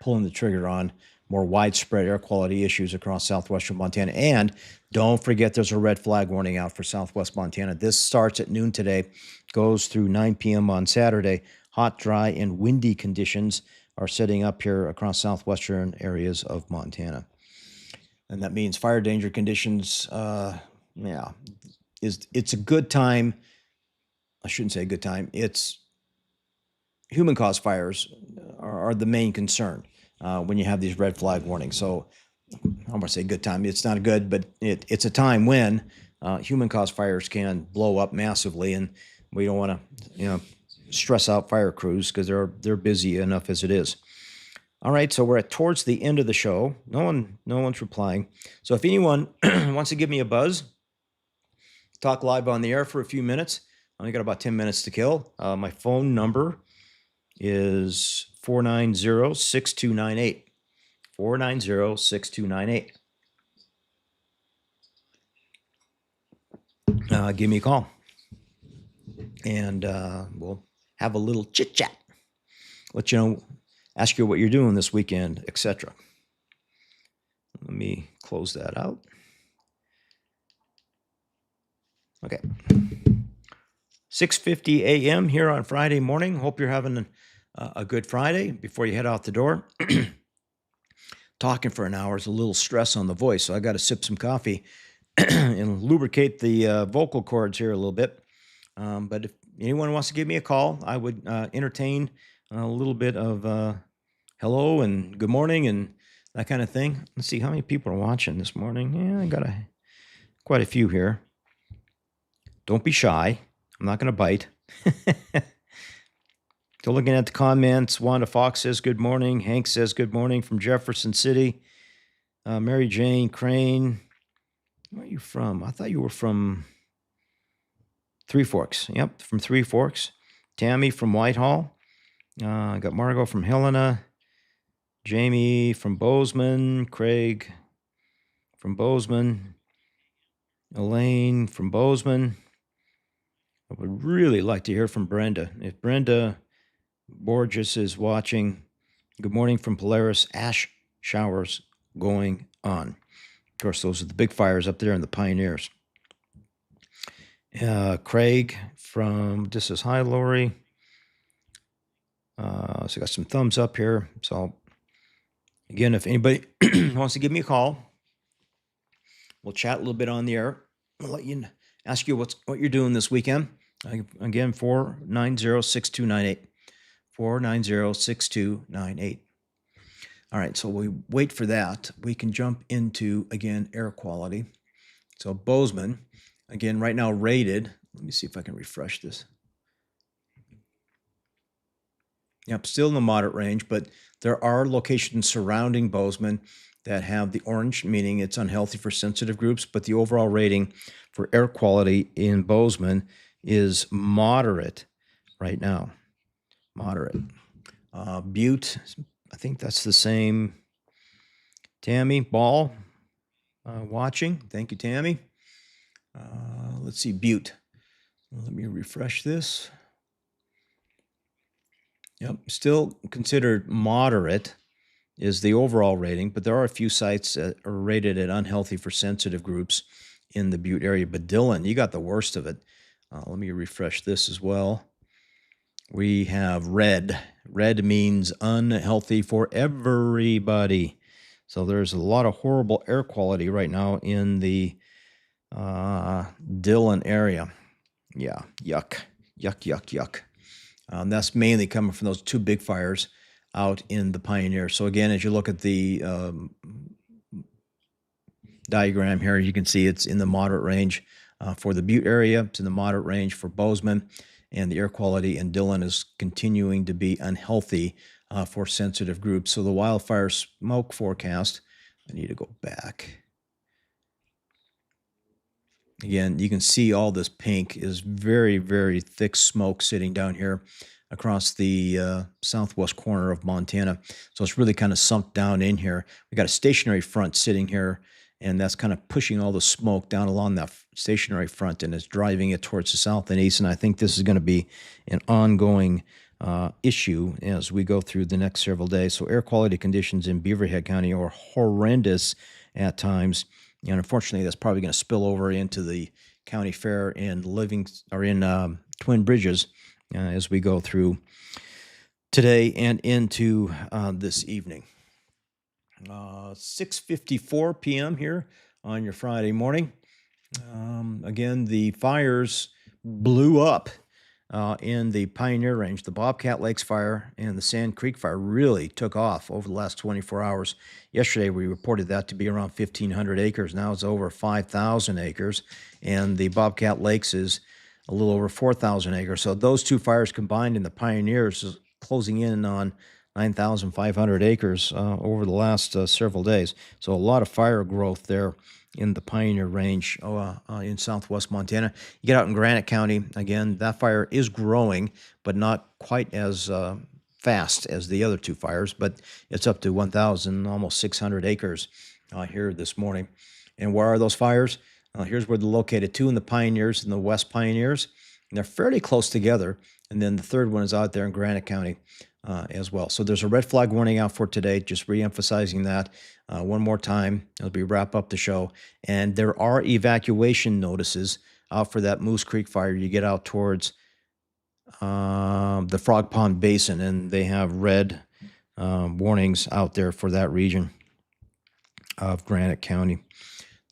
pulling the trigger on more widespread air quality issues across southwestern Montana. And don't forget, there's a red flag warning out for Southwest Montana. This starts at noon today, goes through 9 p.m. on Saturday. Hot, dry, and windy conditions are setting up here across southwestern areas of Montana. And that means fire danger conditions, it's a good time. I shouldn't say a good time. It's human-caused fires are the main concern when you have these red flag warnings. So I want to say good time. It's not a good, but it's a time when human-caused fires can blow up massively, and we don't want to, stress out fire crews because they're busy enough as it is. All right, so we're towards the end of the show. No one's replying. So if anyone wants to give me a buzz, talk live on the air for a few minutes. I only got about 10 minutes to kill. My phone number is 490-6298. 490-6298. Give me a call, and we'll have a little chit chat. Let you know, ask you what you're doing this weekend, etc. Let me close that out. Okay. 6:50 a.m. here on Friday morning. Hope you're having a good Friday before you head out the door. Talking for an hour is a little stress on the voice, so I got to sip some coffee and lubricate the vocal cords here a little bit. But if anyone wants to give me a call, I would entertain a little bit of hello and good morning and that kind of thing. Let's see how many people are watching this morning. Yeah, I got quite a few here. Don't be shy. I'm not going to bite. So looking at the comments, Wanda Fox says good morning. Hank says good morning from Jefferson City. Mary Jane Crane, where are you from? I thought you were from Three Forks. Yep, from Three Forks. Tammy from Whitehall. I got Margot from Helena. Jamie from Bozeman. Craig from Bozeman. Elaine from Bozeman. I would really like to hear from Brenda. If Brenda Borges is watching, good morning from Polaris. Ash showers going on. Of course, those are the big fires up there in the Pioneers. Craig from, this is hi, Lori. So I got some thumbs up here. So again, if anybody wants to give me a call, we'll chat a little bit on the air. I'll let you ask you what you're doing this weekend. Again, 490-6298. 490-6298. All right, so we wait for that. We can jump into, again, air quality. So Bozeman, again, right now rated. Let me see if I can refresh this. Yep, still in the moderate range, but there are locations surrounding Bozeman that have the orange, meaning it's unhealthy for sensitive groups, but the overall rating for air quality in Bozeman is moderate right now. Moderate. Butte, I think that's the same. Tammy Ball, watching. Thank you, Tammy. Let's see, Butte. Let me refresh this. Yep, still considered moderate is the overall rating, but there are a few sites that are rated at unhealthy for sensitive groups in the Butte area. But Dillon, you got the worst of it. Let me refresh this as well. We have red. Red means unhealthy for everybody. So there's a lot of horrible air quality right now in the Dillon area. Yeah, yuck, yuck, yuck, yuck. That's mainly coming from those two big fires out in the Pioneer. So again, as you look at the diagram here, you can see it's in the moderate range for the Butte area. It's in the moderate range for Bozeman, and the air quality in Dillon is continuing to be unhealthy for sensitive groups. So the wildfire smoke forecast, I need to go back. Again, you can see all this pink is very, very thick smoke sitting down here across the southwest corner of Montana. So it's really kind of sunk down in here. We got a stationary front sitting here, and that's kind of pushing all the smoke down along that stationary front, and it's driving it towards the south and east. And I think this is going to be an ongoing issue as we go through the next several days. So air quality conditions in Beaverhead County are horrendous at times. And unfortunately, that's probably going to spill over into the county fair in Twin Bridges as we go through today and into this evening. 6:54 p.m. here on your Friday morning. Again, the fires blew up in the Pioneer Range. The Bobcat Lakes fire and the Sand Creek fire really took off over the last 24 hours. Yesterday, we reported that to be around 1,500 acres. Now it's over 5,000 acres, and the Bobcat Lakes is a little over 4,000 acres. So those two fires combined in the Pioneers is closing in on 9,500 acres over the last several days. So a lot of fire growth there in the Pioneer Range in southwest Montana. You get out in Granite County, again, that fire is growing, but not quite as fast as the other two fires, but it's up to 1,000, almost 600 acres here this morning. And where are those fires? Here's where they're located, two in the Pioneers and the West Pioneers, and they're fairly close together. And then the third one is out there in Granite County as well. So there's a red flag warning out for today, just re-emphasizing that one more time as we wrap up the show. And there are evacuation notices out for that Moose Creek fire. You get out towards the Frog Pond Basin, and they have red warnings out there for that region of Granite County.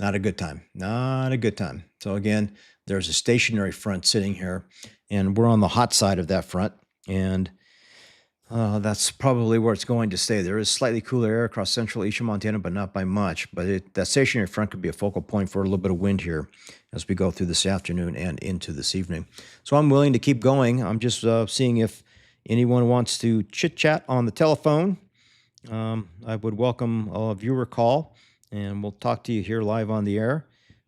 Not a good time. Not a good time. So again, there's a stationary front sitting here, and we're on the hot side of that front, and that's probably where it's going to stay. There is slightly cooler air across central eastern Montana, but not by much. But that stationary front could be a focal point for a little bit of wind here as we go through this afternoon and into this evening. So I'm willing to keep going. I'm just seeing if anyone wants to chit-chat on the telephone. I would welcome a viewer call, and we'll talk to you here live on the air.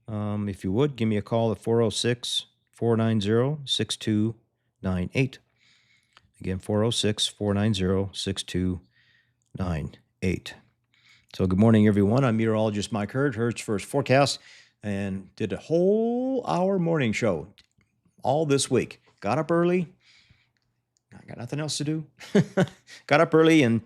If you would, give me a call at 406-490-6298. Again, 406-490-6298. So good morning, everyone. I'm meteorologist Mike Hurd, Hurd's First Forecast, and did a whole hour morning show all this week. Got up early. I got nothing else to do. Got up early and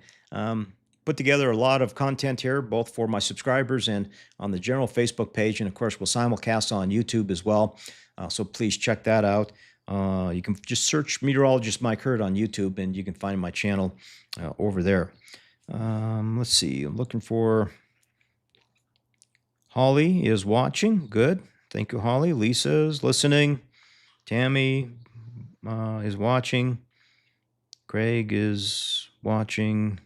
put together a lot of content here, both for my subscribers and on the general Facebook page. And, of course, we'll simulcast on YouTube as well. So please check that out. You can just search Meteorologist Mike Hurd on YouTube, and you can find my channel over there. Let's see. I'm looking for Holly is watching. Good. Thank you, Holly. Lisa is listening. Tammy is watching. Craig is watching.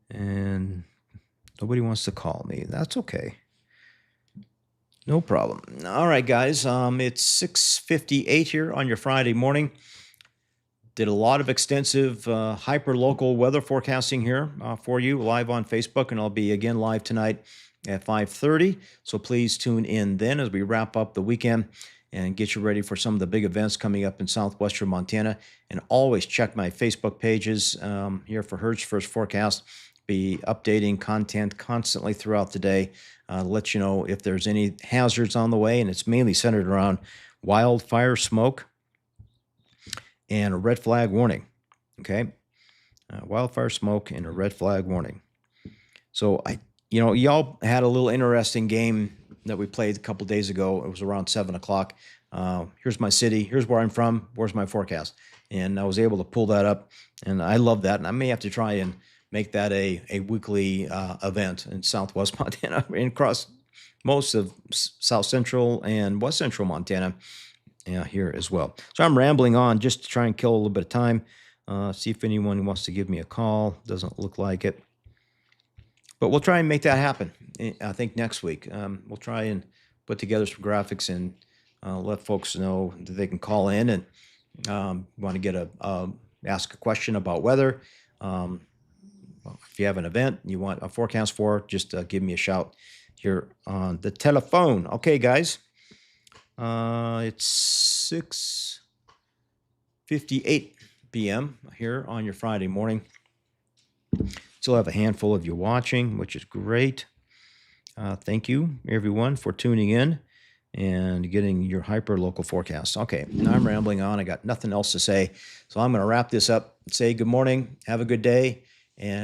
And nobody wants to call me. That's okay. No problem. All right, guys. It's 6:58 here on your Friday morning. Did a lot of extensive hyper-local weather forecasting here for you live on Facebook, and I'll be again live tonight at 5:30. So please tune in then as we wrap up the weekend and get you ready for some of the big events coming up in southwestern Montana. And always check my Facebook pages here for Hurd's First Forecast. Be updating content constantly throughout the day, let you know if there's any hazards on the way, and it's mainly centered around wildfire smoke and a red flag warning. Okay. Wildfire smoke and a red flag warning. So y'all had a little interesting game that we played a couple days ago. It was around 7 o'clock. Here's my city. Here's where I'm from. Where's my forecast? And I was able to pull that up, and I love that. And I may have to try and make that a weekly event in Southwest Montana and across most of South Central and West Central Montana here as well. So I'm rambling on just to try and kill a little bit of time. See if anyone wants to give me a call. Doesn't look like it. But we'll try and make that happen. I think next week we'll try and put together some graphics and let folks know that they can call in and want to get ask a question about weather. If you have an event you want a forecast for, just give me a shout here on the telephone. Okay, guys. It's 6:58 p.m. here on your Friday morning. Still have a handful of you watching, which is great. Thank you, everyone, for tuning in and getting your hyper local forecast. Okay, now I'm rambling on. I got nothing else to say, so I'm going to wrap this up. Say good morning, have a good day, and